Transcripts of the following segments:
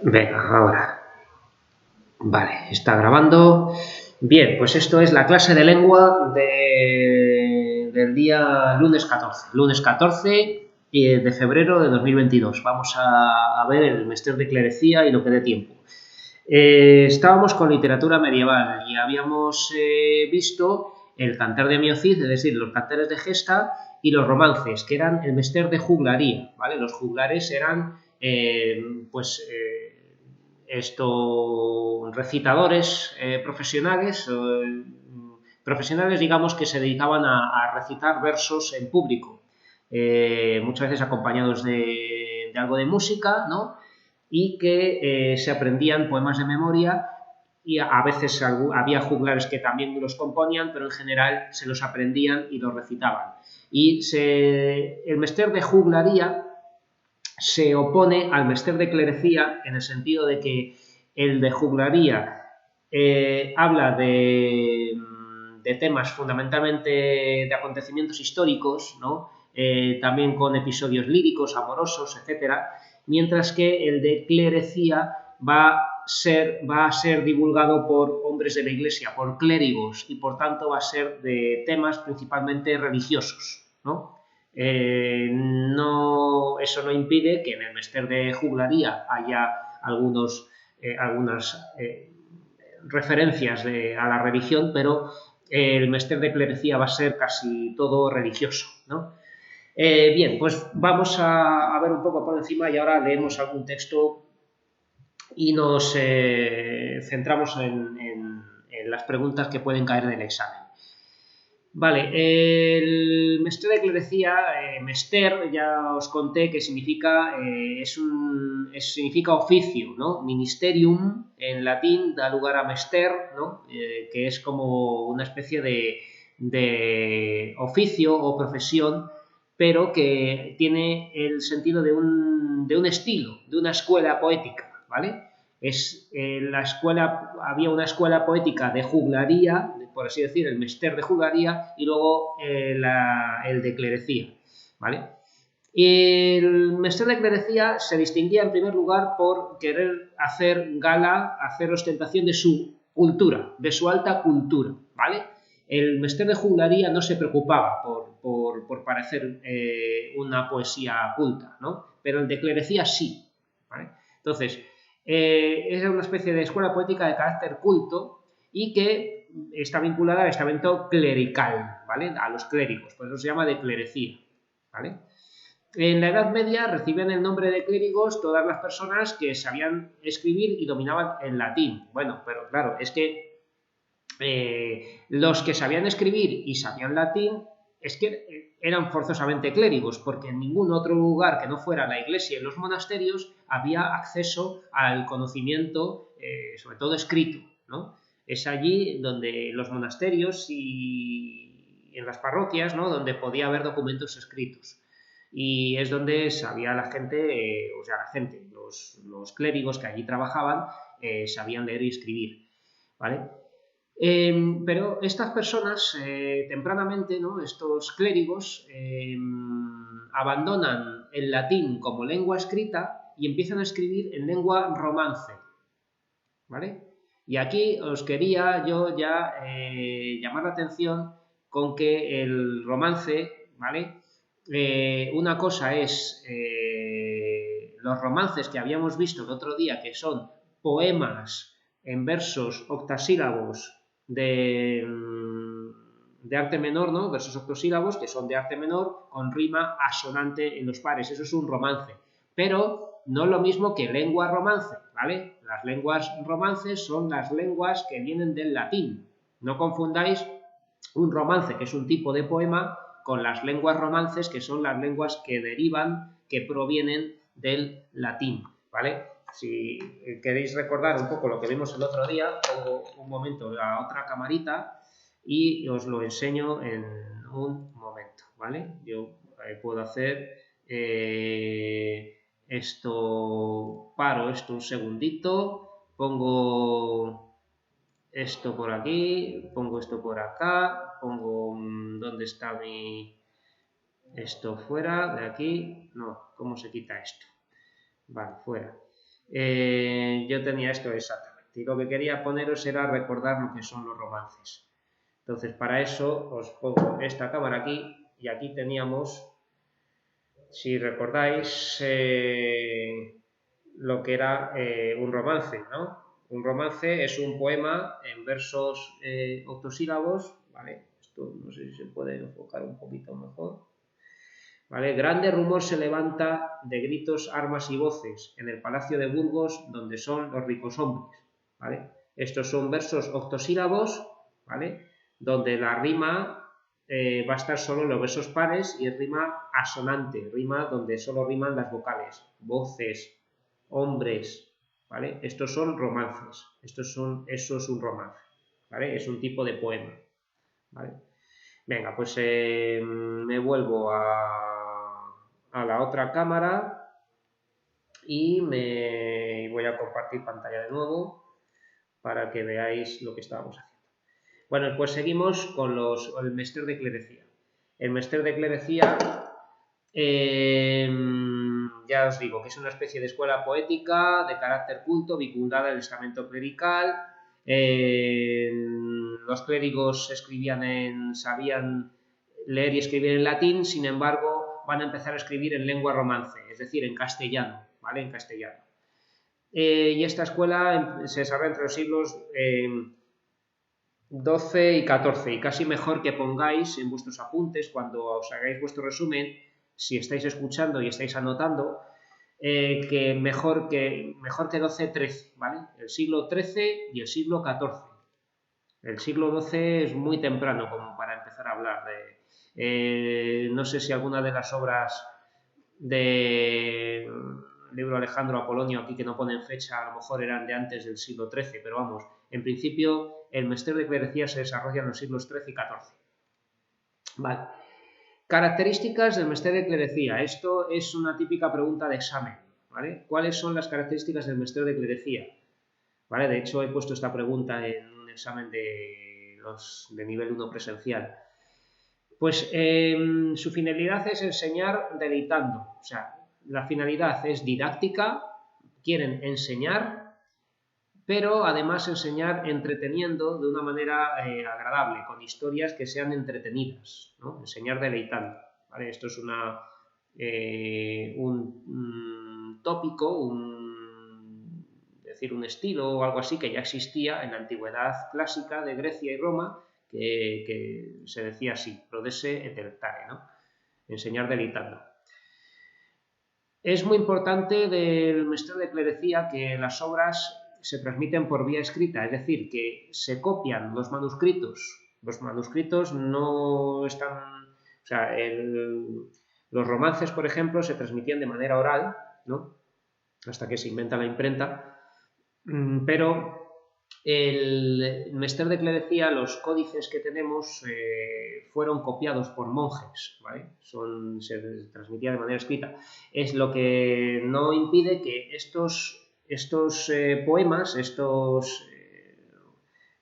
Venga, ahora. Vale, está grabando. Bien, pues esto es la clase de lengua del día lunes 14. Lunes 14 de febrero de 2022. Vamos a ver el Mester de Clerecía y lo que dé tiempo. Estábamos con literatura medieval y habíamos visto el cantar de Miocid, es decir, los cantares de gesta y los romances, que eran el Mester de juglaría, ¿vale? Los juglares eran, recitadores profesionales, digamos, que se dedicaban a recitar versos en público, muchas veces acompañados de algo de música, ¿no? Y que se aprendían poemas de memoria y a veces había juglares que también los componían, pero en general se los aprendían y los recitaban. Y el mester de juglaría se opone al mester de clerecía en el sentido de que el de juglaría habla de temas fundamentalmente de acontecimientos históricos, ¿no? También con episodios líricos, amorosos, etcétera, mientras que el de clerecía va a ser divulgado por hombres de la Iglesia, por clérigos, y por tanto va a ser de temas principalmente religiosos, ¿no? Eso no impide que en el mester de juglaría haya algunas referencias a la religión, pero el mester de clerecía va a ser casi todo religioso, ¿no? Bien, pues vamos a ver un poco por encima y ahora leemos algún texto y nos centramos en las preguntas que pueden caer del examen. Vale, el mester de clerecía, mester, ya os conté que significa, significa oficio, ¿no? Ministerium en latín da lugar a mester, ¿no? Que es como una especie de oficio o profesión, pero que tiene el sentido de un estilo, de una escuela poética, ¿vale? Había una escuela poética de juglaría, por así decir, el mester de juglaría, y luego el de clerecía, ¿vale? El mester de clerecía se distinguía en primer lugar por querer hacer gala, hacer ostentación de su cultura, de su alta cultura, ¿vale? El mester de juglaría no se preocupaba por parecer una poesía culta, ¿no? Pero el de clerecía sí, ¿vale? Entonces, es una especie de escuela poética de carácter culto y que está vinculada al estamento clerical, ¿vale? A los clérigos, por eso se llama de clerecía, ¿vale? En la Edad Media recibían el nombre de clérigos todas las personas que sabían escribir y dominaban el latín. Bueno, pero claro, es que los que sabían escribir y sabían latín es que eran forzosamente clérigos, porque en ningún otro lugar que no fuera la iglesia y los monasterios había acceso al conocimiento, sobre todo escrito, ¿no? Es allí donde los monasterios y en las parroquias, ¿no? Donde podía haber documentos escritos. Y es donde sabía la gente, los clérigos que allí trabajaban, sabían leer y escribir, ¿vale? Pero estas personas, tempranamente, ¿no? Estos clérigos, abandonan el latín como lengua escrita y empiezan a escribir en lengua romance, ¿vale? Y aquí os quería yo ya llamar la atención con que el romance, ¿vale? Una cosa es los romances que habíamos visto el otro día, que son poemas en versos octasílabos de arte menor, ¿no? Versos octosílabos que son de arte menor con rima asonante en los pares. Eso es un romance. Pero no lo mismo que lengua romance, ¿vale? Las lenguas romances son las lenguas que vienen del latín. No confundáis un romance, que es un tipo de poema, con las lenguas romances, que son las lenguas que derivan, que provienen del latín, ¿vale? Si queréis recordar un poco lo que vimos el otro día, pongo un momento la otra camarita y os lo enseño en un momento, ¿vale? Yo puedo hacer paro esto un segundito, pongo esto por aquí, pongo esto por acá, pongo ¿dónde está esto fuera de aquí? No, ¿cómo se quita esto? Vale, fuera. Yo tenía esto exactamente. Y lo que quería poneros era recordar lo que son los romances. Entonces, para eso os pongo esta cámara aquí, y aquí teníamos, si recordáis, lo que era un romance, ¿no? Un romance es un poema en versos octosílabos, ¿vale? Esto no sé si se puede enfocar un poquito mejor. ¿Vale? Grande rumor se levanta de gritos, armas y voces en el palacio de Burgos, donde son los ricos hombres, ¿vale? Estos son versos octosílabos, ¿vale? Donde la rima va a estar solo en los versos pares y es rima asonante, rima donde solo riman las vocales, voces, hombres, ¿vale? Estos son romances, eso es un romance, ¿vale? Es un tipo de poema, ¿vale? Venga, pues me vuelvo a la otra cámara y me voy a compartir pantalla de nuevo para que veáis lo que estábamos haciendo. Bueno, pues seguimos con el Mester de Clerecía. El Mester de Clerecía, ya os digo que es una especie de escuela poética de carácter culto vinculada al estamento clerical. Los clérigos sabían leer y escribir en latín, sin embargo, van a empezar a escribir en lengua romance, es decir, en castellano, ¿vale? En castellano. Y esta escuela se desarrolla entre los siglos XII y XIV, y casi mejor que pongáis en vuestros apuntes, cuando os hagáis vuestro resumen, si estáis escuchando y estáis anotando, que mejor que XII-XIII, ¿vale? El siglo XIII y el siglo XIV. El siglo XII es muy temprano como para empezar a hablar de... no sé si alguna de las obras del libro Alejandro Apolonio, aquí que no ponen fecha, a lo mejor eran de antes del siglo XIII, pero vamos, en principio el Mester de Clerecía se desarrolla en los siglos XIII y XIV. Vale. Características del Mester de Clerecía. Esto es una típica pregunta de examen, ¿vale? ¿Cuáles son las características del Mester de Clerecía? ¿Vale? De hecho, he puesto esta pregunta en un examen de nivel 1 presencial. Pues su finalidad es enseñar deleitando, o sea, la finalidad es didáctica, quieren enseñar, pero además enseñar entreteniendo de una manera agradable, con historias que sean entretenidas, ¿no? Enseñar deleitando, ¿vale? Esto es un tópico, un estilo o algo así que ya existía en la antigüedad clásica de Grecia y Roma, que se decía así, prodesse et delectare, ¿no? Enseñar deleitando. Es muy importante del Mester de Clerecía que las obras se transmiten por vía escrita, es decir, que se copian los manuscritos. Los manuscritos no están... O sea, los romances, por ejemplo, se transmitían de manera oral, ¿no? Hasta que se inventa la imprenta, pero el Mester de Clerecía, los códices que tenemos fueron copiados por monjes, ¿vale? Se transmitía de manera escrita. Es lo que no impide que estos poemas,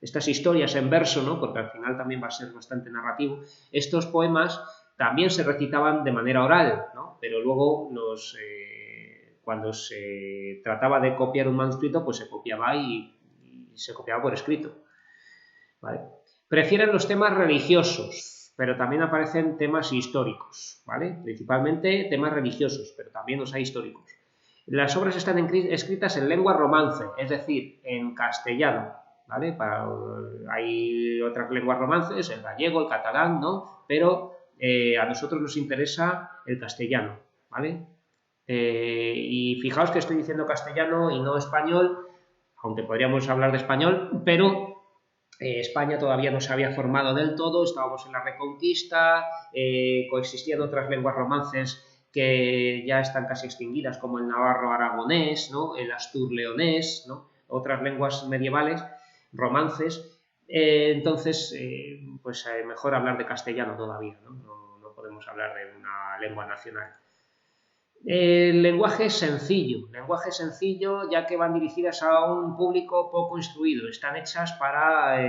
estas historias en verso, ¿no? Porque al final también va a ser bastante narrativo, estos poemas también se recitaban de manera oral, ¿no? Pero luego cuando se trataba de copiar un manuscrito, pues se copiaba y se copiaba por escrito, ¿vale? Prefieren los temas religiosos, pero también aparecen temas históricos, ¿vale? Principalmente temas religiosos, pero también los hay históricos. Las obras están escritas en lengua romance, es decir, en castellano, ¿vale? Hay otras lenguas romances, el gallego, el catalán, ¿no? Pero a nosotros nos interesa el castellano, ¿vale? Y fijaos que estoy diciendo castellano y no español, aunque podríamos hablar de español, pero España todavía no se había formado del todo, estábamos en la Reconquista, coexistían otras lenguas romances que ya están casi extinguidas, como el navarro-aragonés, ¿no? El astur-leonés, ¿no? Otras lenguas medievales, romances. Entonces, pues mejor hablar de castellano todavía, ¿no? No podemos hablar de una lengua nacional. El lenguaje sencillo ya que van dirigidas a un público poco instruido, están hechas para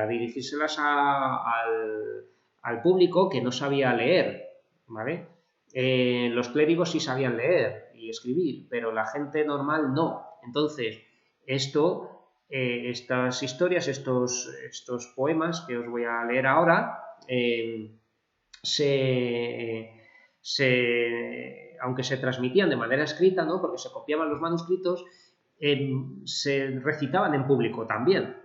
dirigírselas al público que no sabía leer, ¿vale? Los clérigos sí sabían leer y y escribir, pero la gente normal no. Entonces, estas historias, estos poemas que os voy a leer ahora, aunque se transmitían de manera escrita, ¿no? Porque se copiaban los manuscritos, se recitaban en público también.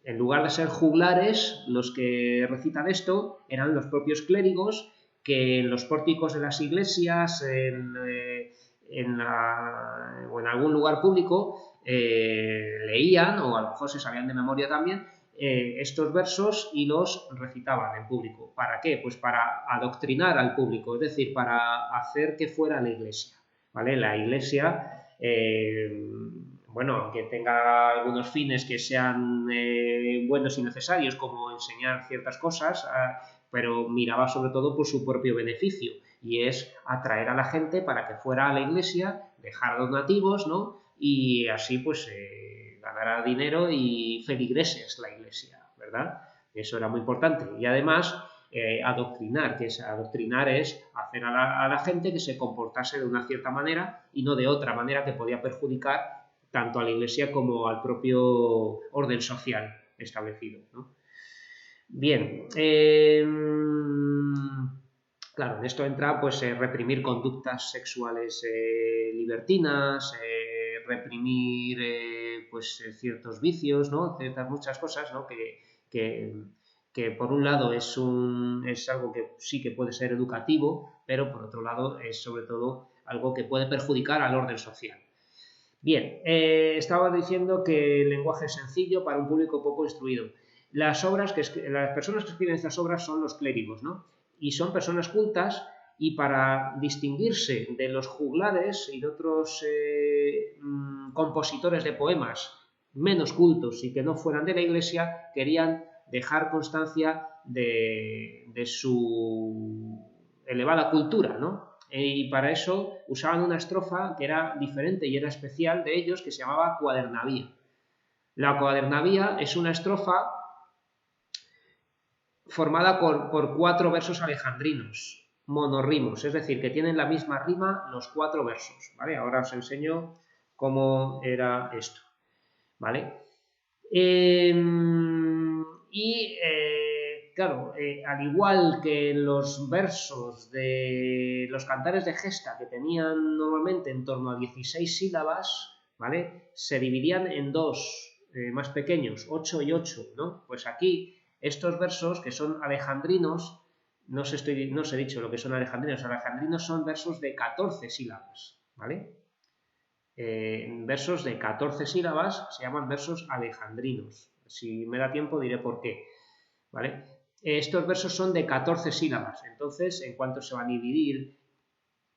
En lugar de ser juglares, los que recitan esto eran los propios clérigos que en los pórticos de las iglesias o en algún lugar público leían, o a lo mejor se sabían de memoria también, estos versos y los recitaban en público. ¿Para qué? Pues para adoctrinar al público, es decir, para hacer que fuera la iglesia, ¿vale? La iglesia, bueno, aunque tenga algunos fines que sean buenos y necesarios, como enseñar ciertas cosas, pero miraba sobre todo por su propio beneficio, y es atraer a la gente para que fuera a la iglesia, dejar donativos, ¿no? Y así pues ganara dinero y feligreses la iglesia, ¿verdad? Eso era muy importante. Y además adoctrinar, adoctrinar es hacer a la gente que se comportase de una cierta manera y no de otra manera que podía perjudicar tanto a la iglesia como al propio orden social establecido, ¿no? Bien, claro, en esto entra pues reprimir conductas sexuales libertinas, reprimir pues ciertos vicios, ¿no? Muchas cosas, ¿no? que por un lado es algo que sí que puede ser educativo, pero por otro lado es sobre todo algo que puede perjudicar al orden social. Bien, estaba diciendo que el lenguaje es sencillo para un público poco instruido. Las personas que escriben estas obras son los clérigos, ¿no? Y son personas cultas, y para distinguirse de los juglares y de otros compositores de poemas menos cultos y que no fueran de la iglesia, querían dejar constancia de su elevada cultura, ¿no? Y para eso usaban una estrofa que era diferente y era especial de ellos, que se llamaba cuadernavía. La cuadernavía es una estrofa formada por 4 versos alejandrinos, monorrimos, es decir, que tienen la misma rima los 4 versos, ¿vale? Ahora os enseño cómo era esto, ¿vale? Claro, al igual que los versos de los cantares de gesta, que tenían normalmente en torno a 16 sílabas, ¿vale? Se dividían en 2 más pequeños, 8 y 8, ¿no? Pues aquí estos versos que son alejandrinos, no os he dicho lo que son alejandrinos. Alejandrinos son versos de 14 sílabas, ¿vale? Versos de 14 sílabas se llaman versos alejandrinos. Si me da tiempo diré por qué, ¿vale? Estos versos son de 14 sílabas, entonces, ¿en cuánto se van a dividir?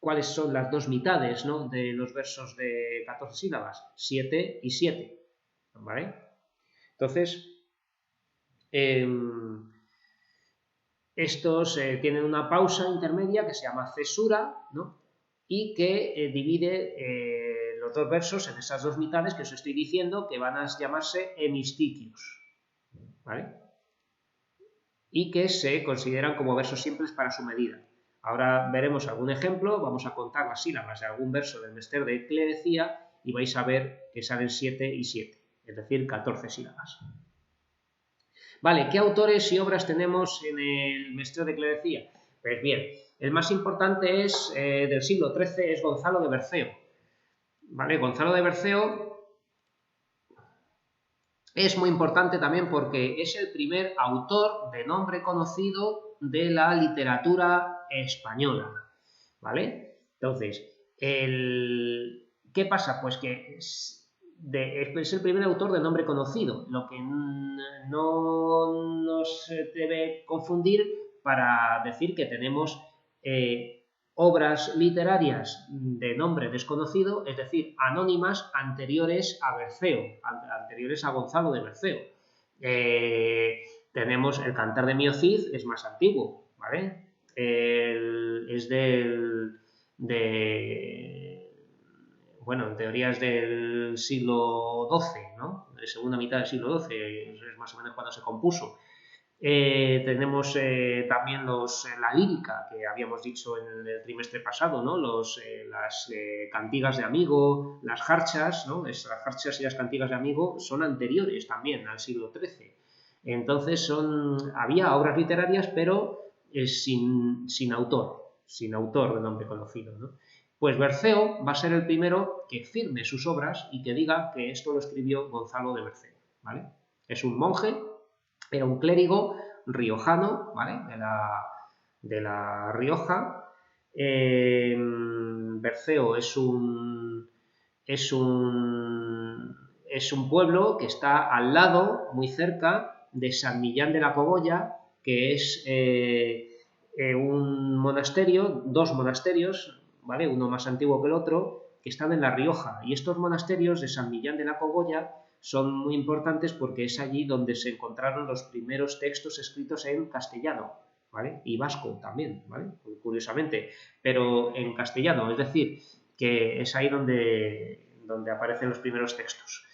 ¿Cuáles son las 2 mitades, ¿no?, de los versos de 14 sílabas? 7 y 7, ¿vale? Entonces, estos tienen una pausa intermedia que se llama cesura, ¿no?, y que divide los 2 versos en esas 2 mitades que os estoy diciendo, que van a llamarse hemistiquios, ¿vale? Y que se consideran como versos simples para su medida. Ahora veremos algún ejemplo, vamos a contar las sílabas de algún verso del Mester de Clerecía y vais a ver que salen 7 y 7, es decir, 14 sílabas. Vale, ¿qué autores y obras tenemos en el Mester de Clerecía? Pues bien, el más importante es del siglo XIII, es Gonzalo de Berceo. Vale, Gonzalo de Berceo es muy importante también porque es el primer autor de nombre conocido de la literatura española, ¿vale? Entonces, ¿qué pasa? Pues que es el primer autor de nombre conocido, lo que no nos debe confundir para decir que tenemos obras literarias de nombre desconocido, es decir, anónimas, anteriores a Berceo, anteriores a Gonzalo de Berceo. Tenemos el Cantar de Mio Cid, es más antiguo, ¿vale? Es bueno, en teoría es del siglo XII, ¿no? De segunda mitad del siglo XII, es más o menos cuando se compuso. Tenemos también la lírica, que habíamos dicho en el trimestre pasado, ¿no? Las cantigas de amigo, las jarchas, ¿no? Las jarchas y las cantigas de amigo son anteriores también al siglo XIII. Entonces había obras literarias, pero sin autor de nombre conocido, ¿no? Pues Berceo va a ser el primero que firme sus obras y que diga que esto lo escribió Gonzalo de Berceo, ¿vale? Es un monje, era un clérigo riojano, ¿vale? De la Rioja. Berceo es un pueblo que está al lado, muy cerca, de San Millán de la Cogolla, que es un monasterio, dos monasterios, ¿vale? Uno más antiguo que el otro, que están en La Rioja. Y estos monasterios de San Millán de la Cogolla son muy importantes porque es allí donde se encontraron los primeros textos escritos en castellano, ¿vale? Y vasco también, ¿vale? Curiosamente, pero en castellano, es decir, que es ahí donde aparecen los primeros textos.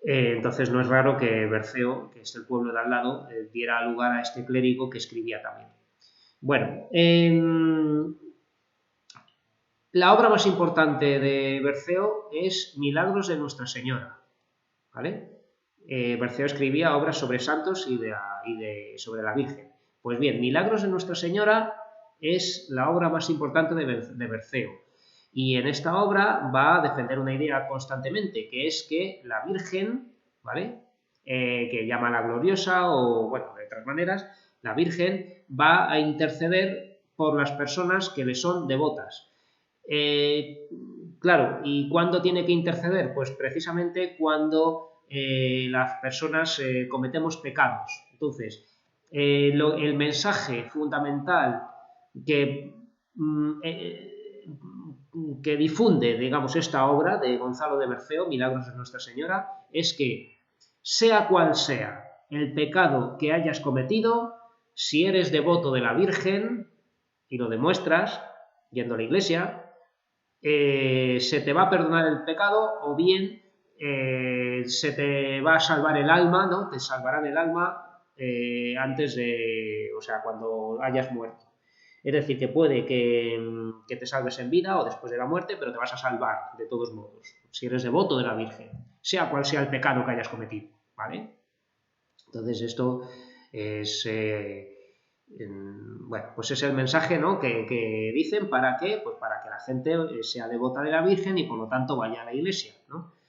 Entonces no es raro que Berceo, que es el pueblo de al lado, diera lugar a este clérigo que escribía también. Bueno, la obra más importante de Berceo es Milagros de Nuestra Señora, ¿vale? Berceo escribía obras sobre santos y sobre la Virgen. Pues bien, Milagros de Nuestra Señora es la obra más importante de Berceo. Y en esta obra va a defender una idea constantemente, que es que la Virgen, ¿vale? Que llama la gloriosa, o bueno, de otras maneras, la Virgen va a interceder por las personas que le son devotas. Claro, ¿y cuándo tiene que interceder? Pues precisamente cuando las personas cometemos pecados. Entonces, el mensaje fundamental que difunde, digamos, esta obra de Gonzalo de Berceo, Milagros de Nuestra Señora, es que, sea cual sea el pecado que hayas cometido, si eres devoto de la Virgen y lo demuestras yendo a la iglesia, se te va a perdonar el pecado, o bien se te va a salvar el alma, ¿no? Te salvarán el alma antes de, o sea, cuando hayas muerto. Es decir, que puede que te salves en vida o después de la muerte, pero te vas a salvar de todos modos, si eres devoto de la Virgen, sea cual sea el pecado que hayas cometido, ¿vale? Entonces esto es... bueno, pues es el mensaje, ¿no? que dicen para qué, pues para que la gente sea devota de la Virgen y por lo tanto vaya a la iglesia, ¿no?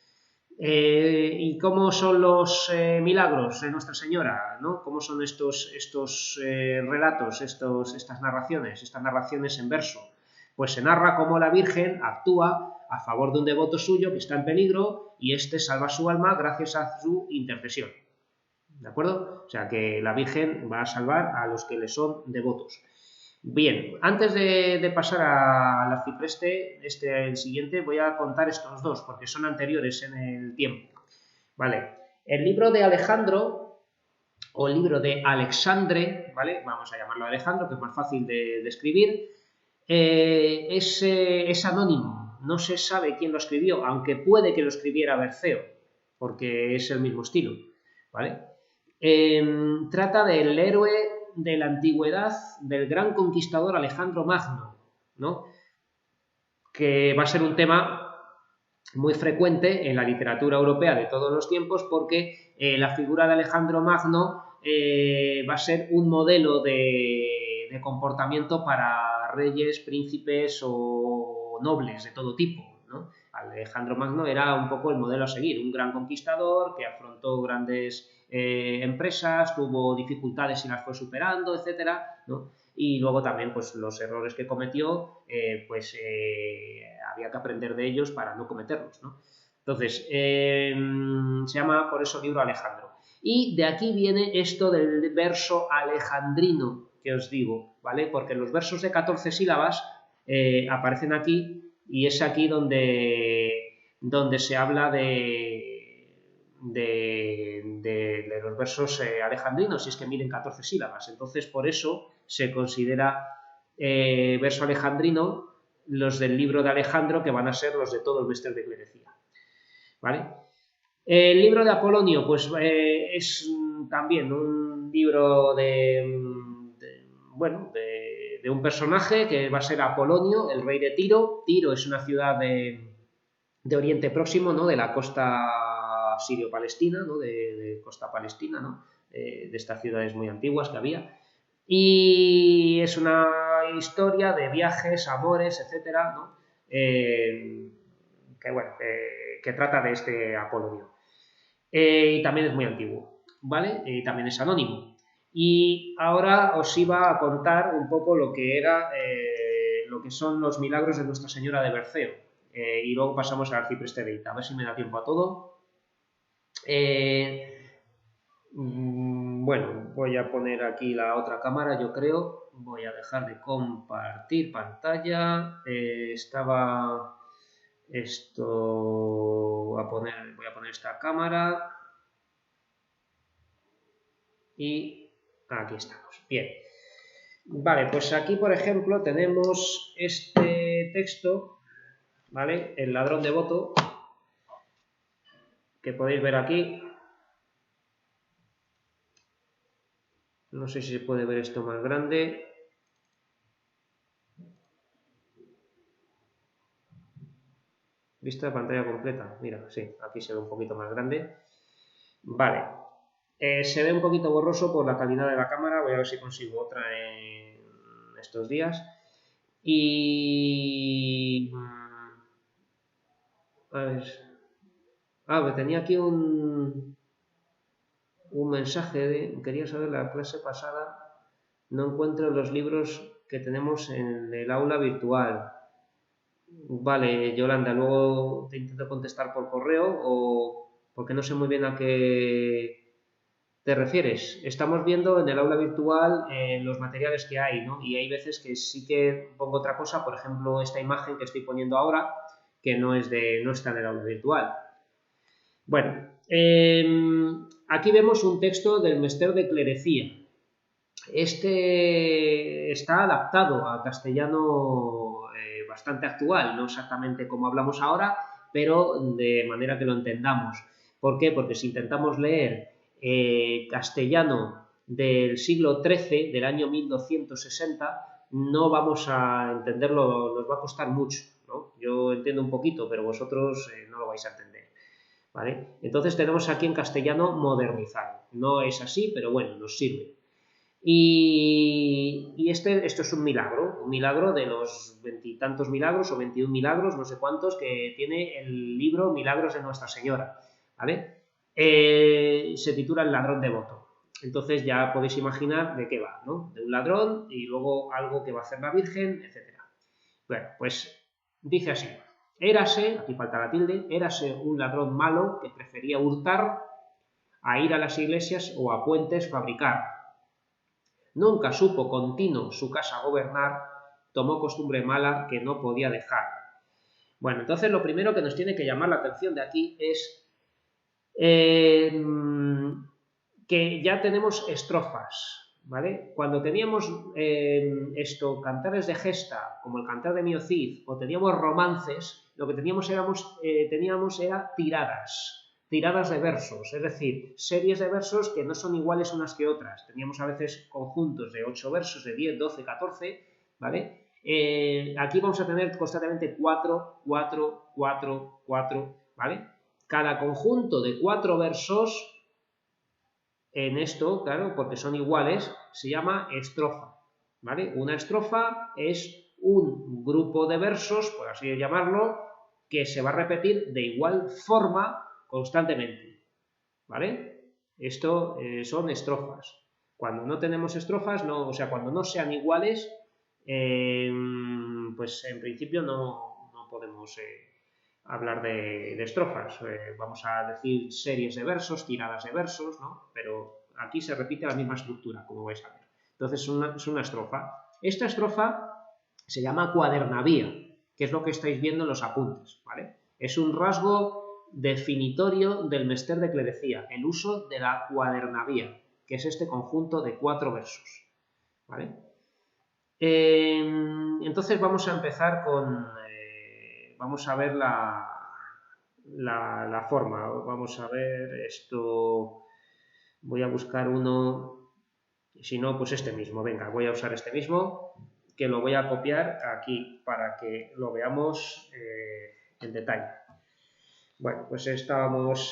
¿Y cómo son los milagros de Nuestra Señora, ¿no? ¿Cómo son estos relatos, estas narraciones en verso? Pues se narra cómo la Virgen actúa a favor de un devoto suyo que está en peligro y éste salva su alma gracias a su intercesión. ¿De acuerdo? O sea que la Virgen va a salvar a los que le son devotos. Bien, antes de pasar al arcipreste, el siguiente, voy a contar estos dos, porque son anteriores en el tiempo. Vale, el libro de Alejandro, o el libro de Alexandre, ¿vale? Vamos a llamarlo Alejandro, que es más fácil de escribir, es anónimo, no se sabe quién lo escribió, aunque puede que lo escribiera Berceo, porque es el mismo estilo, ¿vale? Trata del héroe de la antigüedad, del gran conquistador Alejandro Magno, ¿no? Que va a ser un tema muy frecuente en la literatura europea de todos los tiempos, porque la figura de Alejandro Magno va a ser un modelo de comportamiento para reyes, príncipes o nobles de todo tipo, ¿no? Alejandro Magno era un poco el modelo a seguir, un gran conquistador que afrontó grandes empresas, tuvo dificultades y las fue superando, etcétera, ¿no? Y luego también pues los errores que cometió había que aprender de ellos para no cometerlos, ¿no? Entonces se llama por eso libro Alejandro, y de aquí viene esto del verso alejandrino que os digo, ¿vale? Porque los versos de 14 sílabas aparecen aquí, y es aquí donde se habla de los versos alejandrinos, y es que miden 14 sílabas. Entonces, por eso se considera verso alejandrino los del libro de Alejandro, que van a ser los de todo el Mester de Clerecía, ¿vale? El libro de Apolonio, pues es también un libro de un personaje que va a ser Apolonio, el rey de Tiro. Tiro es una ciudad de Oriente Próximo, ¿no? De la costa sirio-palestina, ¿no? De costa palestina, ¿no? De estas ciudades muy antiguas que había. Y es una historia de viajes, amores, etcétera, ¿no? Que trata de este Apolonio. Y también es muy antiguo, ¿vale? Y también es anónimo. Y ahora os iba a contar un poco lo que era, lo que son los milagros de Nuestra Señora de Berceo. Y luego pasamos al arcipreste de Ita. A ver si me da tiempo a todo. Bueno, voy a poner aquí la otra cámara, yo creo. Voy a dejar de compartir pantalla. Estaba esto. Voy a poner esta cámara. Y aquí estamos. Bien. Vale, pues aquí, por ejemplo, tenemos este texto, ¿vale? El ladrón devoto, que podéis ver aquí. No sé si se puede ver esto más grande. ¿Vista de pantalla completa? Mira, sí, aquí se ve un poquito más grande. Vale. Se ve un poquito borroso por la calidad de la cámara. Voy a ver si consigo otra en estos días. Y... A ver... Ah, tenía aquí un mensaje quería saber la clase pasada, no encuentro los libros que tenemos en el aula virtual. Vale, Yolanda, luego te intento contestar por correo o porque no sé muy bien a qué te refieres. Estamos viendo en el aula virtual los materiales que hay, ¿no? Y hay veces que sí que pongo otra cosa, por ejemplo, esta imagen que estoy poniendo ahora, que no está en el aula virtual. Bueno, aquí vemos un texto del Mester de Clerecía. Este está adaptado a castellano bastante actual, no exactamente como hablamos ahora, pero de manera que lo entendamos. ¿Por qué? Porque si intentamos leer castellano del siglo XIII, del año 1260, no vamos a entenderlo, nos va a costar mucho, ¿no? Yo entiendo un poquito, pero vosotros no lo vais a entender, ¿vale? Entonces tenemos aquí en castellano modernizado. No es así, pero bueno, nos sirve. Y esto es un milagro de los 20 y tantos milagros o 21 milagros, no sé cuántos, que tiene el libro Milagros de Nuestra Señora, ¿vale? Se titula El ladrón devoto. Entonces ya podéis imaginar de qué va, ¿no? De un ladrón y luego algo que va a hacer la Virgen, etc. Bueno, pues dice así: érase, aquí falta la tilde, érase un ladrón malo que prefería hurtar a ir a las iglesias o a puentes fabricar. Nunca supo continuo su casa gobernar, tomó costumbre mala que no podía dejar. Bueno, entonces lo primero que nos tiene que llamar la atención de aquí es que ya tenemos estrofas, ¿vale? Cuando teníamos cantares de gesta, como el cantar de Miocid, o teníamos romances, lo que teníamos era tiradas de versos, es decir, series de versos que no son iguales unas que otras. Teníamos a veces conjuntos de 8 versos, de 10, 12, 14, ¿vale? Aquí vamos a tener constantemente 4, 4, 4, 4, ¿vale? Cada conjunto de 4 versos, en esto, claro, porque son iguales, se llama estrofa, ¿vale? Una estrofa es un grupo de versos, por así llamarlo, que se va a repetir de igual forma constantemente, ¿vale? Esto son estrofas. Cuando no tenemos estrofas, o sea, cuando no sean iguales, pues en principio no podemos hablar de estrofas. Vamos a decir series de versos, tiradas de versos, ¿no? Pero aquí se repite la misma estructura, como vais a ver. Entonces es una estrofa. Esta estrofa se llama cuadernavía, que es lo que estáis viendo en los apuntes, ¿vale? Es un rasgo definitorio del Mester de Clerecía, el uso de la cuadernavía, que es este conjunto de 4 versos, ¿vale? Entonces vamos a empezar vamos a ver la forma. Vamos a ver esto, voy a buscar uno, si no, pues este mismo. Venga, voy a usar este mismo, que lo voy a copiar aquí para que lo veamos en detalle. Bueno, pues estábamos,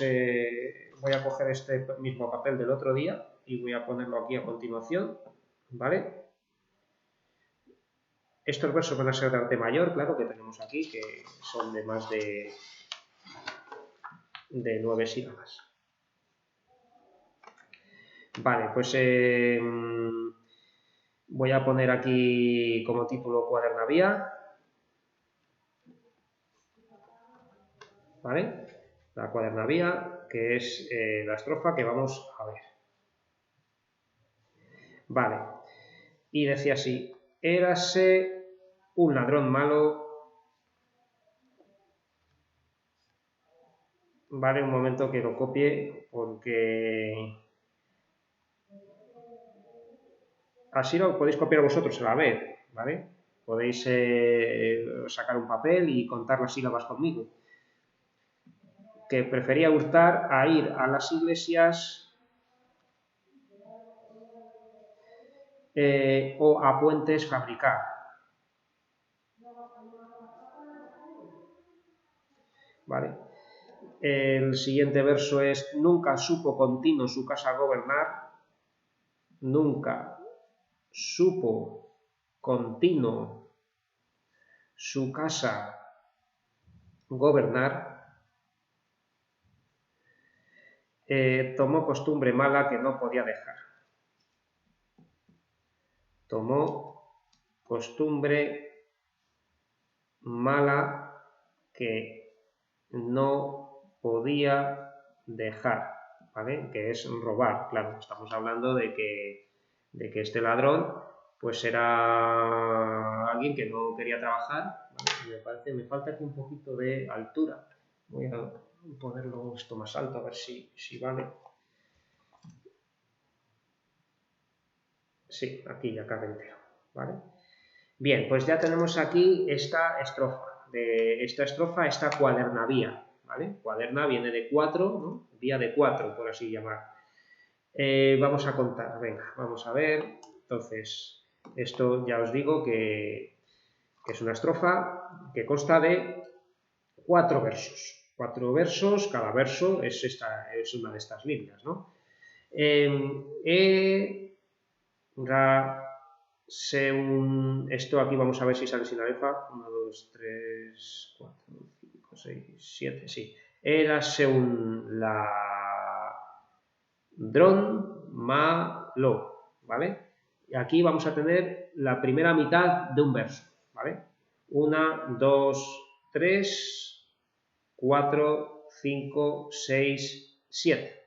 voy a coger este mismo papel del otro día y voy a ponerlo aquí a continuación, ¿vale? Estos versos van a ser de arte mayor, claro, que tenemos aquí, que son de más de 9 sílabas. Vale, pues voy a poner aquí como título Cuadernavía, ¿vale? La Cuadernavía, que es la estrofa que vamos a ver. Vale, y decía así: érase un ladrón malo. Vale, un momento que lo copie, porque así lo podéis copiar vosotros a la vez, ¿vale? Podéis sacar un papel y contar las sílabas conmigo. Que prefería hurtar a ir a las iglesias o a puentes fabricar. ¿Vale? El siguiente verso es: nunca supo Contino su casa gobernar. Nunca supo Contino su casa gobernar. Tomó costumbre mala que no podía dejar. Tomó costumbre mala que no podía dejar, ¿vale? Que es robar, claro. Estamos hablando de que este ladrón pues era alguien que no quería trabajar, ¿vale? Me falta aquí un poquito de altura. Voy a ponerlo esto más alto a ver si vale. Sí, aquí ya cabe entero, ¿vale? Bien, pues ya tenemos aquí esta estrofa. De esta estrofa, esta cuadernavía, ¿vale? Cuaderna viene de 4, ¿no? Vía de 4, por así llamar. Vamos a contar, venga, vamos a ver. Entonces, esto ya os digo que es una estrofa que consta de 4 versos. 4 versos, cada verso es una de estas líneas, ¿no? Esto aquí vamos a ver si sale sin alfa. 1, 2, 3, 4, 5, 6, 7, sí. Érase un ladrón malo, ¿vale? Y aquí vamos a tener la primera mitad de un verso, ¿vale? 1, 2, 3, 4, 5, 6, 7,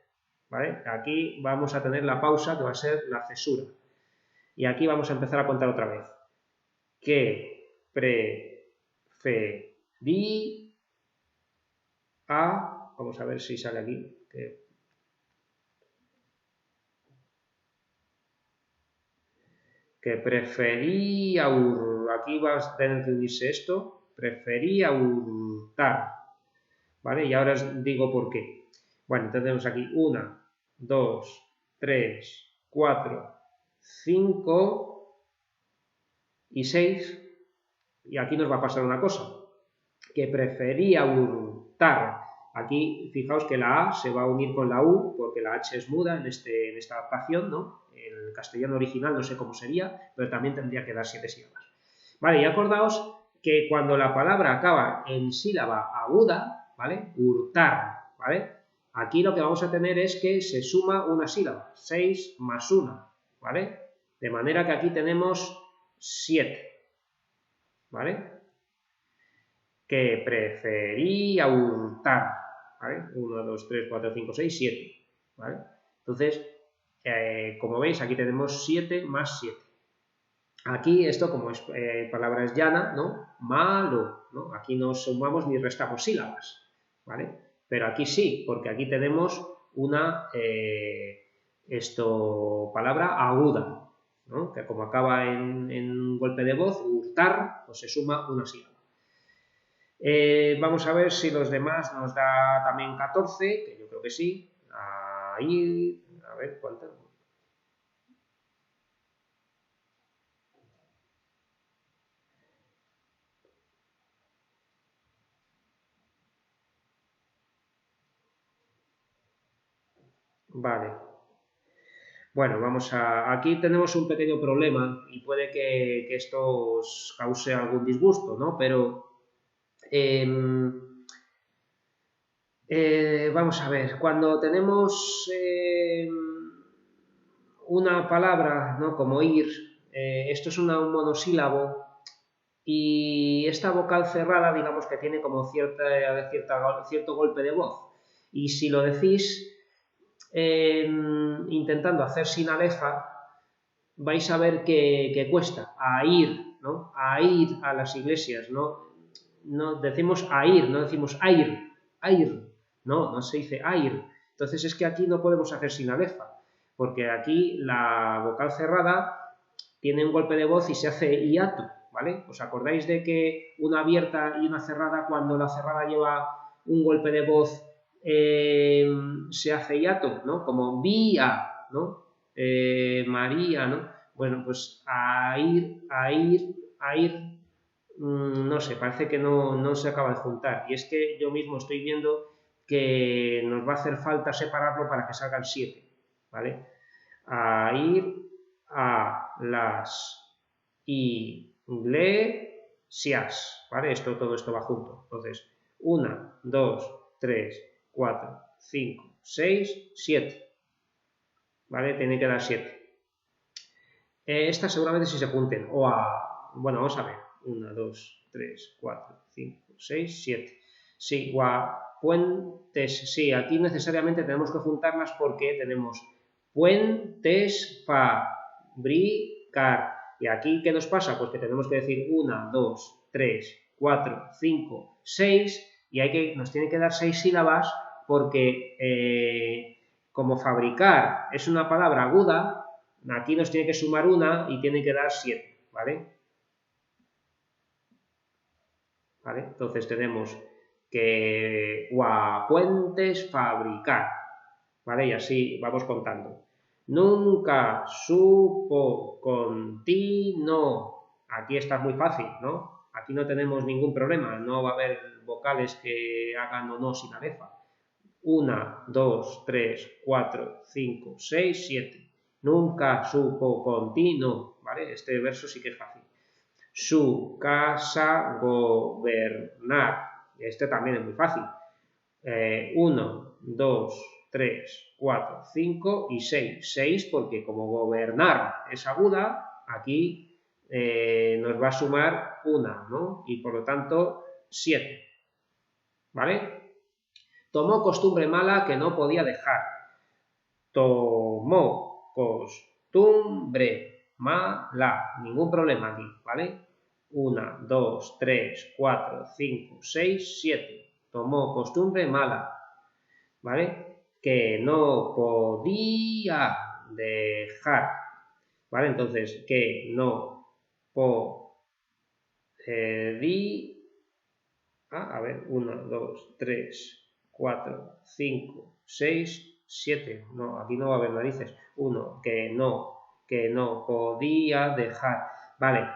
¿vale? Aquí vamos a tener la pausa que va a ser la cesura. Y aquí vamos a empezar a contar otra vez. Que preferí a... Vamos a ver si sale aquí. Que prefería aquí va a tener que unirse esto. Prefería hurtar. ¿Vale? Y ahora os digo por qué. Bueno, entonces tenemos aquí 1, 2, 3, 4, 5 y 6. Y aquí nos va a pasar una cosa, que prefería hurtar. Aquí, fijaos que la A se va a unir con la U, porque la H es muda en esta adaptación, ¿no? El castellano original no sé cómo sería, pero también tendría que dar 7 sílabas. Vale, y acordaos que cuando la palabra acaba en sílaba aguda, ¿vale? Hurtar, ¿vale? Aquí lo que vamos a tener es que se suma una sílaba, 6 más 1, ¿vale? De manera que aquí tenemos 7. ¿Vale? Que prefería hurtar, ¿vale? 1, 2, 3, 4, 5, 6, 7, ¿vale? Entonces, como veis, aquí tenemos 7 más 7. Aquí esto, como es palabra es llana, ¿no? Malo, ¿no? Aquí no sumamos ni restamos sílabas, ¿vale? Pero aquí sí, porque aquí tenemos una palabra aguda, ¿no? Que como acaba en golpe de voz, hurtar, pues se suma una sílaba. Vamos a ver si los demás nos da también 14, que yo creo que sí. Ahí, a ver cuánto. Vale. Bueno, aquí tenemos un pequeño problema y puede que esto os cause algún disgusto, ¿no? Pero vamos a ver, cuando tenemos una palabra, ¿no? Como ir, esto es un monosílabo y esta vocal cerrada, digamos que tiene como cierto golpe de voz. Y si lo decís intentando hacer sin alefa, vais a ver que cuesta, a ir, ¿no? A ir a las iglesias, ¿no? No decimos a ir, no decimos air, no se dice air. Entonces es que aquí no podemos hacer sin alefa, porque aquí la vocal cerrada tiene un golpe de voz y se hace hiato, ¿vale? ¿Os acordáis de que una abierta y una cerrada, cuando la cerrada lleva un golpe de voz, se hace hiato, ¿no? Como vía, ¿no? María, ¿no? Bueno, pues a ir, no sé, parece que no se acaba de juntar. Y es que yo mismo estoy viendo que nos va a hacer falta separarlo para que salgan 7, ¿vale? A ir a las iglesias, ¿vale? Todo esto va junto. Entonces, 1, 2, 3, 4, 5, 6, 7. ¿Vale? Tiene que dar 7. Estas seguramente sí se junten. Bueno, vamos a ver. 1, 2, 3, 4, 5, 6, 7. Sí, o a puentes. Sí, aquí necesariamente tenemos que juntarlas porque tenemos puentes, fabricar. Y aquí, ¿qué nos pasa? Pues que tenemos que decir 1, 2, 3, 4, 5, 6. Y nos tiene que dar 6 sílabas porque como fabricar es una palabra aguda, aquí nos tiene que sumar una y tiene que dar 7, ¿vale? ¿Vale? Entonces tenemos que puentes fabricar, ¿vale? Y así vamos contando. Nunca supo continuo. Aquí está muy fácil, ¿no? Aquí no tenemos ningún problema, no va a haber vocales que hagan o no sin alefa. 1, 2, 3, 4, 5, 6, 7. Nunca supo continuo, ¿vale? Este verso sí que es fácil. Su casa gobernar. Este también es muy fácil. 1, 2, 3, 4, 5 y 6. 6 porque como gobernar es aguda, aquí nos va a sumar una, ¿no? Y por lo tanto 7. ¿Vale? Tomó costumbre mala que no podía dejar. Tomó costumbre mala. Ningún problema aquí, ¿vale? 1, 2, 3, 4, 5, 6, 7. Tomó costumbre mala, ¿vale? Que no podía dejar, ¿vale? Entonces, que no podía... a ver, 1, 2, 3, 4, 5, 6, 7. No, aquí no va a haber narices. 1, que no podía dejar. Vale.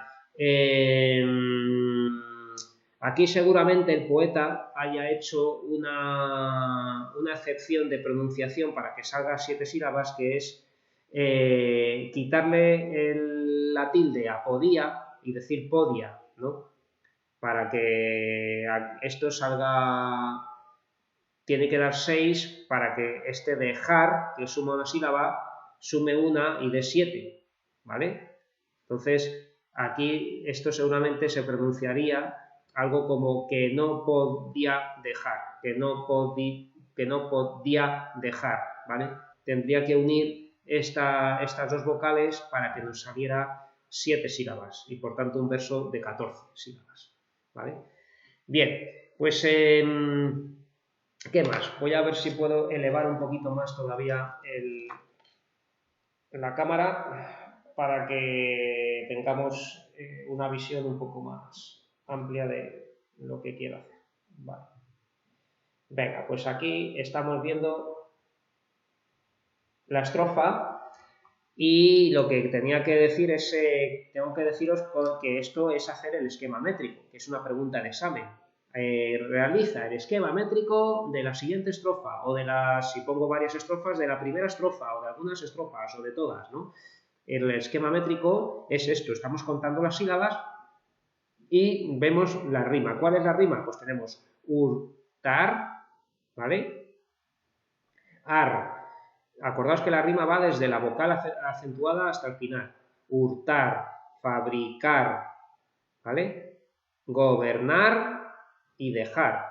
Aquí seguramente el poeta haya hecho una excepción de pronunciación para que salga 7 sílabas, que es quitarle la tilde a podía y decir podia, ¿no? Para que esto salga, tiene que dar 6 para que este dejar, que suma una sílaba, sume una y dé 7, ¿vale? Entonces, aquí esto seguramente se pronunciaría algo como que no podía dejar, que no podía dejar, ¿vale? Tendría que unir estas dos vocales para que nos saliera 7 sílabas y por tanto un verso de 14 sílabas. ¿Vale? Bien, pues ¿qué más? Voy a ver si puedo elevar un poquito más todavía la cámara para que tengamos una visión un poco más amplia de lo que quiero hacer. Vale. Venga, pues aquí estamos viendo la estrofa y lo que tenía que decir es, tengo que deciros que esto es hacer el esquema métrico, que es una pregunta de examen. Realiza el esquema métrico de la siguiente estrofa, o de las, si pongo varias estrofas, de la primera estrofa, o de algunas estrofas, o de todas, ¿no? El esquema métrico es esto, estamos contando las sílabas y vemos la rima. ¿Cuál es la rima? Pues tenemos hurtar, ¿vale? Ar. Acordaos que la rima va desde la vocal acentuada hasta el final. Hurtar, fabricar, ¿vale? Gobernar y dejar.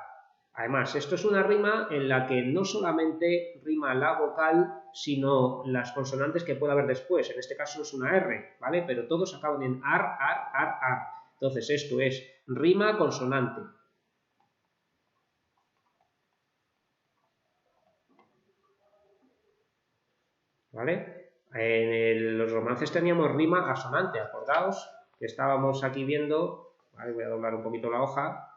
Además, esto es una rima en la que no solamente rima la vocal, sino las consonantes que pueda haber después. En este caso es una R, ¿vale? Pero todos acaban en ar. Entonces, esto es rima consonante. ¿Vale? En los romances teníamos rima asonante, acordaos que estábamos aquí viendo, ¿vale? Voy a doblar un poquito la hoja,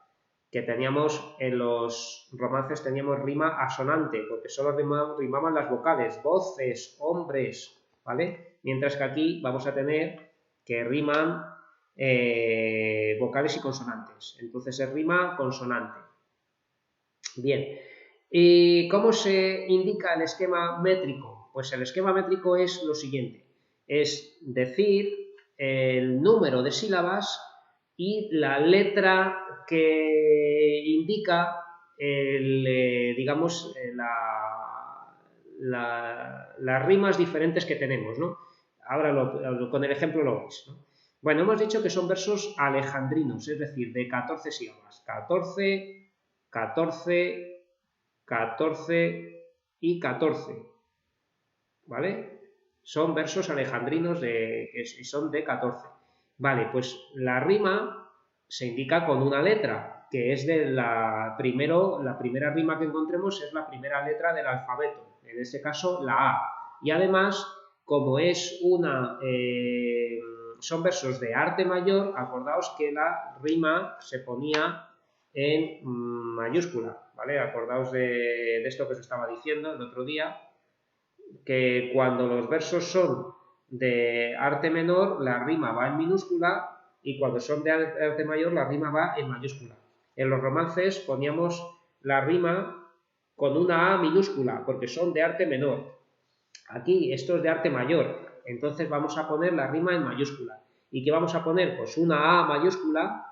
que teníamos en los romances teníamos rima asonante, porque solo rimaban las vocales, voces, hombres, ¿vale? Mientras que aquí vamos a tener que riman vocales y consonantes, entonces es rima consonante. Bien, ¿y cómo se indica el esquema métrico? Pues el esquema métrico es lo siguiente, es decir el número de sílabas y la letra que indica digamos, las rimas diferentes que tenemos, ¿no? Ahora con el ejemplo lo veis, ¿no? Bueno, hemos dicho que son versos alejandrinos, es decir, de 14 sílabas. 14, 14, 14 y 14, ¿vale? Son versos alejandrinos que son de 14. Vale, pues la rima se indica con una letra, que es de la primera rima que encontremos es la primera letra del alfabeto, en este caso la A. Y además, como es son versos de arte mayor, acordaos que la rima se ponía en mayúscula, ¿vale? Acordaos de esto que os estaba diciendo el otro día, que cuando los versos son de arte menor, la rima va en minúscula, y cuando son de arte mayor, la rima va en mayúscula. En los romances poníamos la rima con una A minúscula, porque son de arte menor. Aquí esto es de arte mayor, entonces vamos a poner la rima en mayúscula. ¿Y qué vamos a poner? Pues una A mayúscula,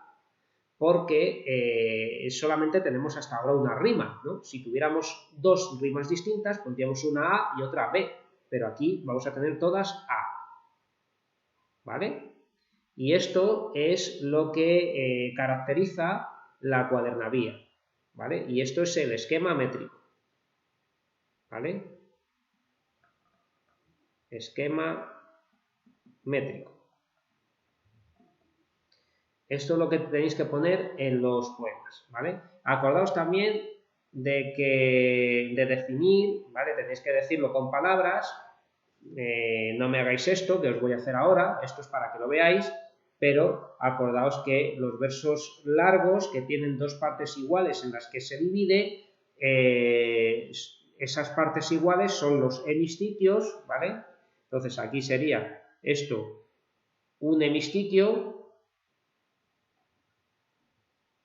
porque solamente tenemos hasta ahora una rima, ¿no? Si tuviéramos dos rimas distintas, pondríamos una A y otra B, pero aquí vamos a tener todas A, ¿vale? Y esto es lo que caracteriza la cuadernavía, ¿vale? Y esto es el esquema métrico, ¿vale? Esquema métrico. Esto es lo que tenéis que poner en los poemas, ¿vale? Acordaos también de definir, ¿vale? Tenéis que decirlo con palabras, no me hagáis esto, que os voy a hacer ahora, esto es para que lo veáis, pero acordaos que los versos largos, que tienen dos partes iguales en las que se divide, esas partes iguales son los hemistiquios, ¿vale? Entonces aquí sería esto un hemistiquio,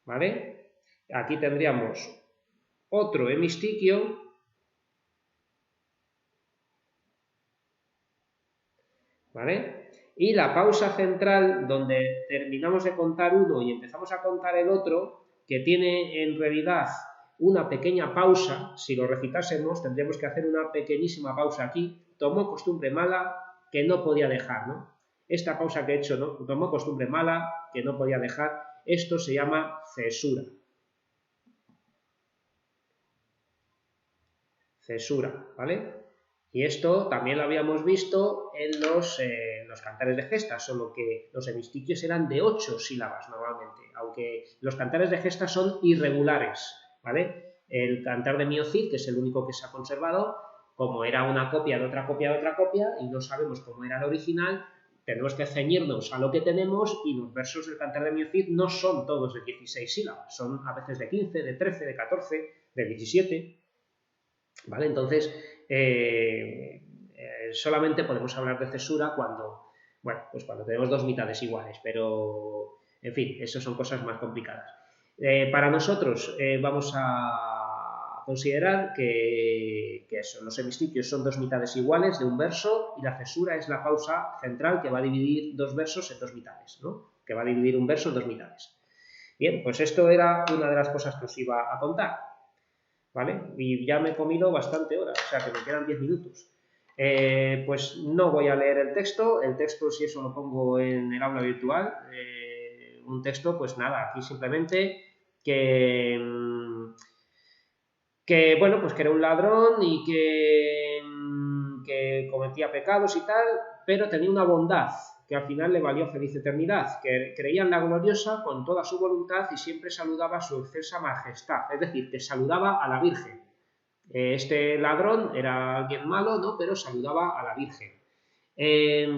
¿vale? Aquí tendríamos otro hemistiquio, ¿vale? Y la pausa central, donde terminamos de contar uno y empezamos a contar el otro, que tiene en realidad una pequeña pausa, si lo recitásemos tendríamos que hacer una pequeñísima pausa aquí, tomó costumbre mala que no podía dejar, ¿no? Esta pausa que he hecho, ¿no? Tomó costumbre mala que no podía dejar, esto se llama cesura. Cesura, ¿vale? Y esto también lo habíamos visto en los cantares de gesta, solo que los hemistiquios eran de 8 sílabas normalmente, aunque los cantares de gesta son irregulares, ¿vale? El cantar de Mio Cid, que es el único que se ha conservado, como era una copia de otra copia de otra copia, y no sabemos cómo era el original, tenemos que ceñirnos a lo que tenemos, y los versos del Cantar de Miocid no son todos de 16 sílabas, son a veces de 15, de 13, de 14, de 17, ¿vale? Entonces, solamente podemos hablar de cesura cuando, bueno, pues cuando tenemos dos mitades iguales, pero, en fin, eso son cosas más complicadas. Para nosotros vamos a considerar que eso, los hemistiquios son dos mitades iguales de un verso, y la cesura es la pausa central que va a dividir dos versos en dos mitades, ¿no? Que va a dividir un verso en dos mitades. Bien, pues esto era una de las cosas que os iba a contar, ¿vale? Y ya me he comido bastante hora, o sea que me quedan 10 minutos. Pues no voy a leer el texto si eso lo pongo en el aula virtual. Un texto, pues nada, aquí simplemente que bueno, pues que era un ladrón y que cometía pecados y tal, pero tenía una bondad que al final le valió feliz eternidad, que creía en la gloriosa con toda su voluntad y siempre saludaba a su excelsa majestad, es decir, que saludaba a la Virgen. Este ladrón era alguien malo, ¿no? Pero saludaba a la Virgen.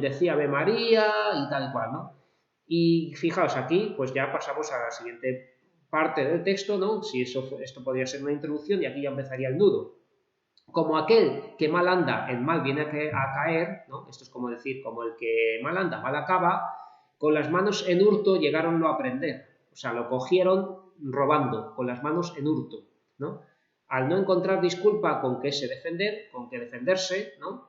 Decía Ave María y tal y cual, ¿no? Y fijaos, aquí pues ya pasamos a la siguiente parte del texto, ¿no? Si esto podría ser una introducción, y aquí ya empezaría el nudo. Como aquel que mal anda, el mal viene a caer, ¿no? Esto es como decir, como el que mal anda, mal acaba, con las manos en hurto llegaronlo a prender. O sea, lo cogieron robando, con las manos en hurto, ¿no? Al no encontrar disculpa con que defenderse, ¿no?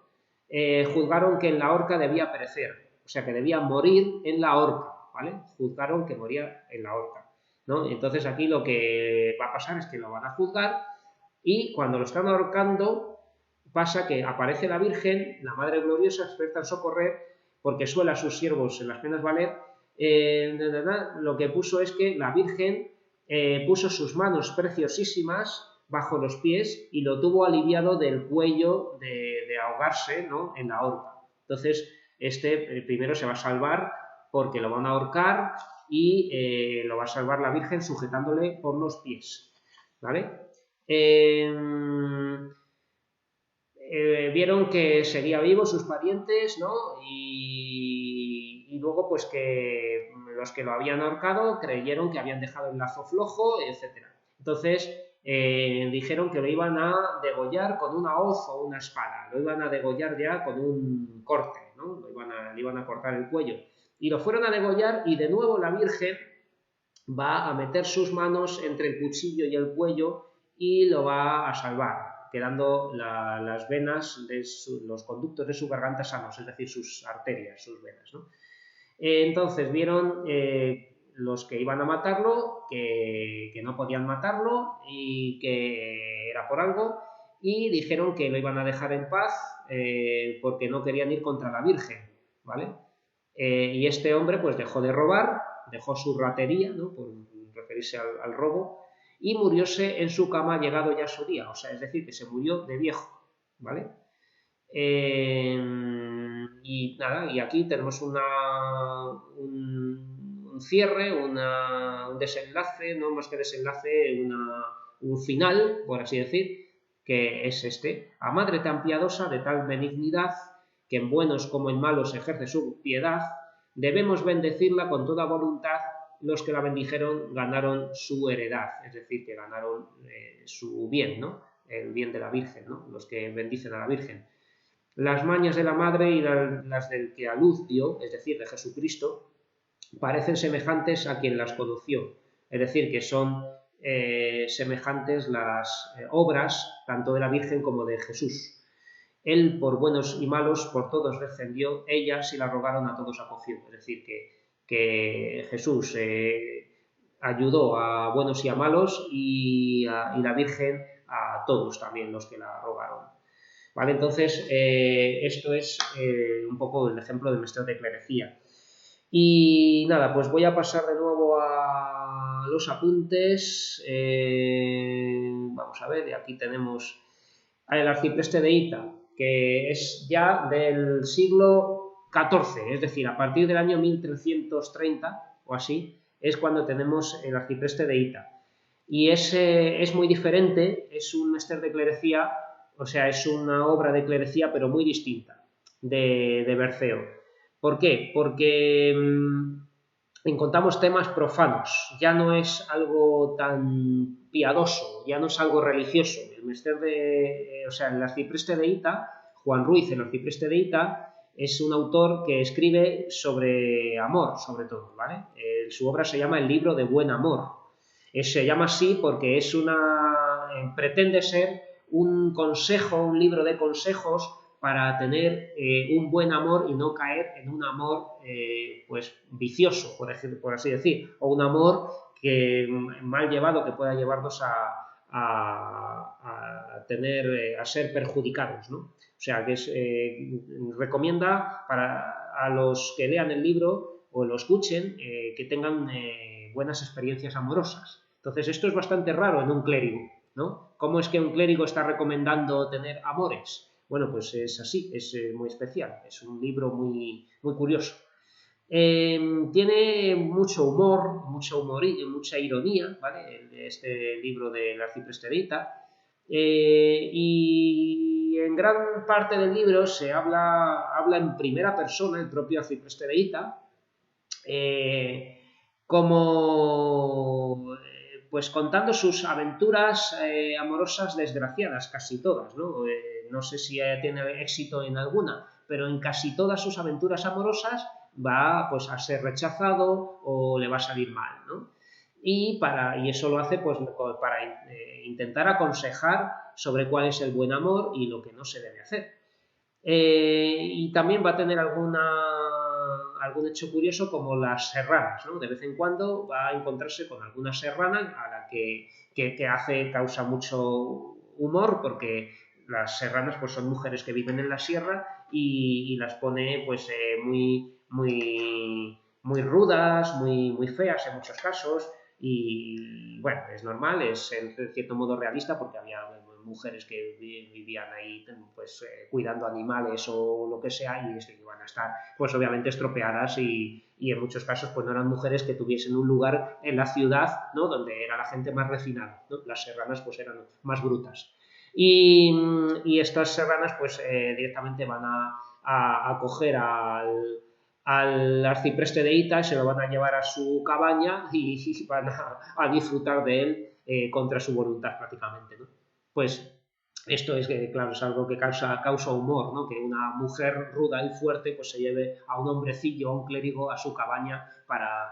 Juzgaron que en la horca debía perecer, o sea, que debía morir en la horca, ¿vale? Juzgaron que moría en la horca, ¿no? Entonces aquí lo que va a pasar es que lo van a juzgar, y cuando lo están ahorcando pasa que aparece la Virgen, la Madre Gloriosa, experta en socorrer, porque suele a sus siervos en las penas valer. Lo que puso es que la Virgen puso sus manos preciosísimas bajo los pies y lo tuvo aliviado del cuello de ahogarse, ¿no? En la horca. Entonces, primero se va a salvar porque lo van a ahorcar, y lo va a salvar la Virgen sujetándole por los pies, ¿vale? Vieron que seguía vivo sus parientes, ¿no? Y luego pues que los que lo habían ahorcado creyeron que habían dejado el lazo flojo, etc. Entonces dijeron que lo iban a degollar con una hoz o una espada, lo iban a degollar ya con un corte, ¿no? Le iban a cortar el cuello, y lo fueron a degollar, y de nuevo la Virgen va a meter sus manos entre el cuchillo y el cuello y lo va a salvar, quedando las venas de los conductos de su garganta sanos, es decir, sus arterias, sus venas, ¿no? Entonces vieron los que iban a matarlo que no podían matarlo y que era por algo, y dijeron que lo iban a dejar en paz porque no querían ir contra la Virgen, ¿vale? Y este hombre pues dejó de robar, dejó su ratería, ¿no? Por referirse al robo, y murióse en su cama llegado ya su día, o sea, es decir, que se murió de viejo, ¿vale? Y nada, y aquí tenemos un cierre, un desenlace, no más que desenlace, un final, por así decir, que es este: a madre tan piadosa de tal benignidad, que en buenos como en malos ejerce su piedad, debemos bendecirla con toda voluntad. Los que la bendijeron ganaron su heredad, es decir, que ganaron su bien, ¿no? El bien de la Virgen, ¿no? Los que bendicen a la Virgen. Las mañas de la madre y las del que a luz dio, es decir, de Jesucristo, parecen semejantes a quien las conoció, es decir, que son semejantes las obras tanto de la Virgen como de Jesús. Él por buenos y malos por todos descendió, ellas si la rogaron a todos acogió, es decir, que Jesús ayudó a buenos y a malos, y la Virgen a todos también los que la rogaron. ¿Vale? Entonces, esto es un poco el ejemplo del misterio de clerecía. Y nada, pues voy a pasar de nuevo a los apuntes. Vamos a ver, y aquí tenemos el arcipreste de Hita, que es ya del siglo XIV, es decir, a partir del año 1330 o así, es cuando tenemos el arcipreste de Hita. Y es muy diferente, es un misterio de clerecía, o sea, es una obra de clerecía, pero muy distinta de Berceo. ¿Por qué? Porque encontramos temas profanos, ya no es algo tan piadoso, ya no es algo religioso. El Mester o sea, el arcipreste de Hita, Juan Ruiz, el arcipreste de Hita, es un autor que escribe sobre amor, sobre todo, ¿vale? Su obra se llama El libro de buen amor. Se llama así porque pretende ser un consejo, un libro de consejos para tener un buen amor y no caer en un amor pues vicioso, por así decir, o un amor que mal llevado que pueda llevarnos a ser perjudicados, ¿no? O sea, que recomienda a los que lean el libro o lo escuchen que tengan buenas experiencias amorosas. Entonces, esto es bastante raro en un clérigo, ¿no? ¿Cómo es que un clérigo está recomendando tener amores? Bueno, pues es así, es muy especial, es un libro muy, muy curioso. Tiene mucho humor, mucha ironía, ¿vale? Este libro del arcipreste de Hita. Y en gran parte del libro se habla en primera persona, el propio arcipreste de Hita, como pues contando sus aventuras amorosas desgraciadas, casi todas, ¿no? No sé si tiene éxito en alguna, pero en casi todas sus aventuras amorosas va pues a ser rechazado o le va a salir mal, ¿no? Y eso lo hace pues para intentar aconsejar sobre cuál es el buen amor y lo que no se debe hacer. Y también va a tener algún hecho curioso como las serranas, ¿no? De vez en cuando va a encontrarse con alguna serrana a la que causa mucho humor, porque las serranas pues son mujeres que viven en la sierra y las pone pues muy rudas, muy feas en muchos casos, y bueno, es normal, es en cierto modo realista porque había mujeres que vivían ahí pues cuidando animales o lo que sea y iban a estar pues obviamente estropeadas y en muchos casos pues no eran mujeres que tuviesen un lugar en la ciudad, ¿no? Donde era la gente más refinada, ¿no? Las serranas pues eran más brutas y estas serranas pues directamente van a acoger al arcipreste de Hita, se lo van a llevar a su cabaña y van a disfrutar de él contra su voluntad prácticamente, ¿no? Pues esto es, claro, es algo que causa humor, ¿no? Que una mujer ruda y fuerte pues se lleve a un hombrecillo, a un clérigo, a su cabaña para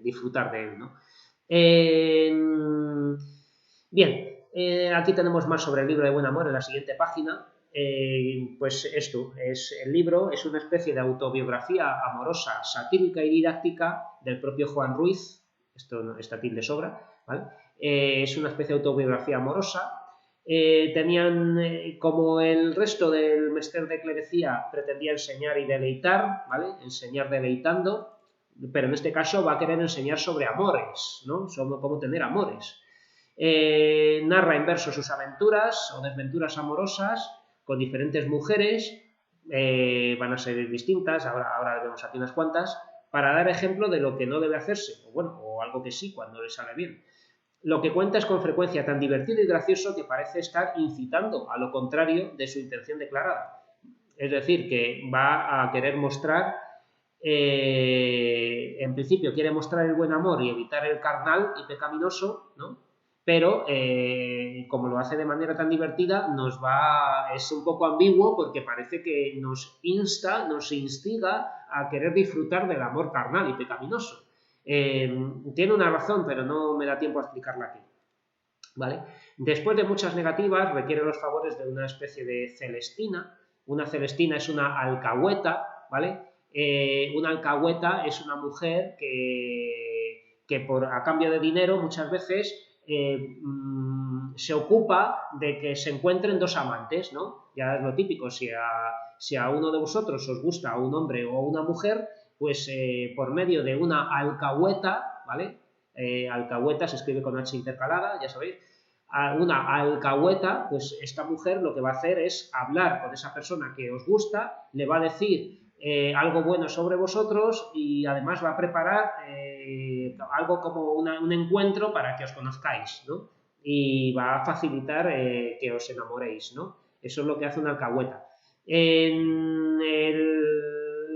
disfrutar de él, ¿no? Bien, aquí tenemos más sobre el libro de buen amor en la siguiente página. Pues esto, el libro es una especie de autobiografía amorosa, satírica y didáctica del propio Juan Ruiz, esto está tilde sobra, ¿vale? Es una especie de autobiografía amorosa. Tenían, como el resto del Mester de Clerecía, pretendía enseñar y deleitar, ¿vale? Enseñar deleitando, pero en este caso va a querer enseñar sobre amores, ¿no? Sobre cómo tener amores. Narra en verso sus aventuras o desventuras amorosas con diferentes mujeres, van a ser distintas, ahora vemos aquí unas cuantas, para dar ejemplo de lo que no debe hacerse, o algo que sí, cuando le sale bien. Lo que cuenta es con frecuencia tan divertido y gracioso que parece estar incitando a lo contrario de su intención declarada. Es decir, que va a querer mostrar, en principio quiere mostrar el buen amor y evitar el carnal y pecaminoso, ¿no? Pero como lo hace de manera tan divertida, es un poco ambiguo porque parece que nos instiga a querer disfrutar del amor carnal y pecaminoso. Tiene una razón, pero no me da tiempo a explicarla aquí, ¿vale? Después de muchas negativas, requiere los favores de una especie de celestina. Una celestina es una alcahueta, ¿vale? Una alcahueta es una mujer que a cambio de dinero muchas veces se ocupa de que se encuentren dos amantes, ¿no? Ya es lo típico, si a uno de vosotros os gusta un hombre o una mujer, pues por medio de una alcahueta, ¿vale? Alcahueta se escribe con H intercalada, ya sabéis. Una alcahueta, pues esta mujer lo que va a hacer es hablar con esa persona que os gusta, le va a decir algo bueno sobre vosotros y además va a preparar algo como un encuentro para que os conozcáis, ¿no? Y va a facilitar que os enamoréis, ¿no? Eso es lo que hace una alcahueta. En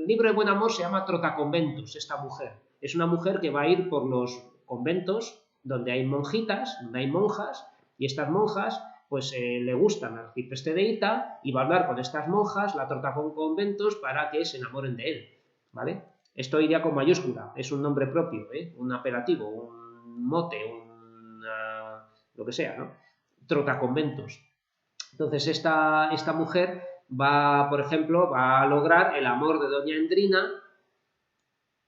el libro de Buen Amor se llama Trotaconventos, esta mujer. Es una mujer que va a ir por los conventos donde hay monjitas, donde hay monjas, y estas monjas pues le gustan al arcipreste de Hita y va a hablar con estas monjas, la trota con conventos, para que se enamoren de él, ¿vale? Esto iría con mayúscula, es un nombre propio, un apelativo, un mote, lo que sea, ¿no? Trotaconventos. Entonces esta mujer va, por ejemplo, va a lograr el amor de doña Endrina,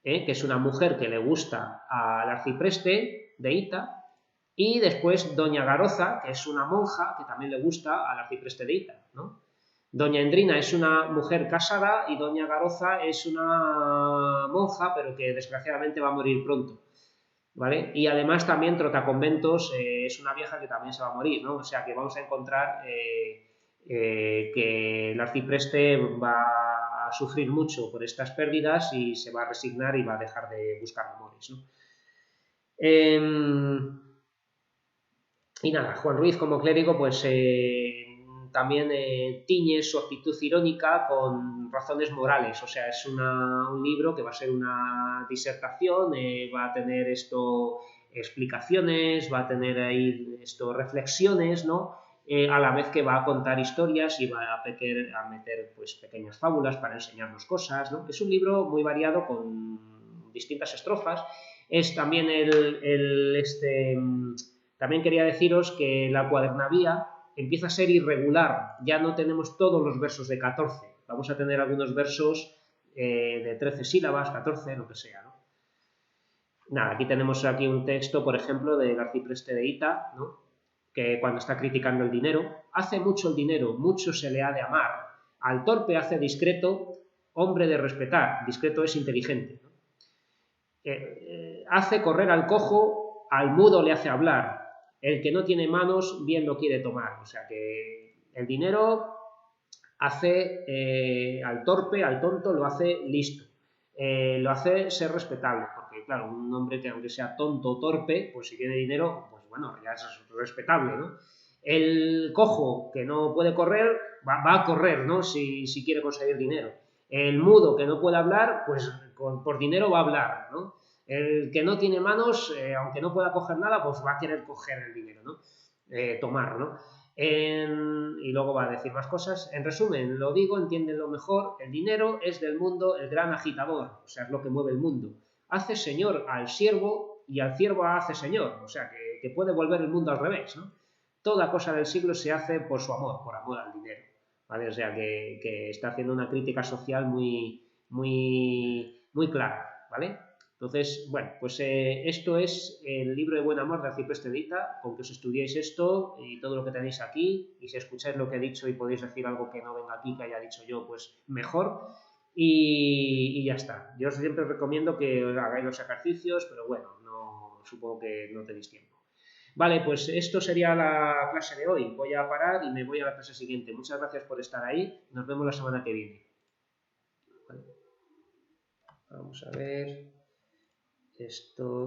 que es una mujer que le gusta al arcipreste de Hita, y después doña Garoza, que es una monja que también le gusta al arcipreste de Hita, ¿no? Doña Endrina es una mujer casada y doña Garoza es una monja, pero que desgraciadamente va a morir pronto, ¿vale? Y además también Trotaconventos es una vieja que también se va a morir, ¿no? O sea que vamos a encontrar que el arcipreste va a sufrir mucho por estas pérdidas y se va a resignar y va a dejar de buscar amores, ¿no? Y nada, Juan Ruiz como clérigo pues también tiñe su actitud irónica con razones morales, o sea, es un libro que va a ser una disertación, va a tener explicaciones, va a tener ahí reflexiones, ¿no? A la vez que va a contar historias y va a meter pues, pequeñas fábulas para enseñarnos cosas, ¿no? Es un libro muy variado con distintas estrofas. Es también también quería deciros que la cuadernavía empieza a ser irregular, ya no tenemos todos los versos de 14, vamos a tener algunos versos de 13 sílabas, 14, lo que sea, ¿no? Nada, aquí tenemos un texto, por ejemplo, del arcipreste de Hita, ¿no? Que cuando está criticando el dinero, hace mucho el dinero, mucho se le ha de amar, al torpe hace discreto, hombre de respetar, discreto es inteligente, ¿no? Hace correr al cojo, al mudo le hace hablar, el que no tiene manos bien lo quiere tomar, o sea que el dinero hace al torpe, al tonto, lo hace listo, lo hace ser respetable, porque claro, un hombre que aunque sea tonto o torpe, pues si tiene dinero, pues bueno, ya es respetable, ¿no? El cojo que no puede correr, va a correr, ¿no? Si quiere conseguir dinero. El mudo que no puede hablar, pues por dinero va a hablar, ¿no? El que no tiene manos, aunque no pueda coger nada, pues va a querer coger el dinero, ¿no? Tomar, ¿no? Y luego va a decir más cosas. En resumen, lo digo, entiéndelo mejor, el dinero es del mundo el gran agitador, o sea, es lo que mueve el mundo. Hace señor al siervo y al siervo hace señor, o sea, que puede volver el mundo al revés, ¿no? Toda cosa del siglo se hace por su amor, por amor al dinero, ¿vale? O sea, que está haciendo una crítica social muy, muy, muy clara, ¿vale? Entonces, bueno, pues esto es el libro de Buen Amor de Arcipreste de Hita, con que os estudiéis esto y todo lo que tenéis aquí, y si escucháis lo que he dicho y podéis decir algo que no venga aquí, que haya dicho yo, pues mejor, y ya está. Yo os siempre recomiendo que hagáis los ejercicios, pero bueno, no, supongo que no tenéis tiempo. Vale, pues esto sería la clase de hoy. Voy a parar y me voy a la clase siguiente. Muchas gracias por estar ahí. Nos vemos la semana que viene. Vale. Vamos a ver esto.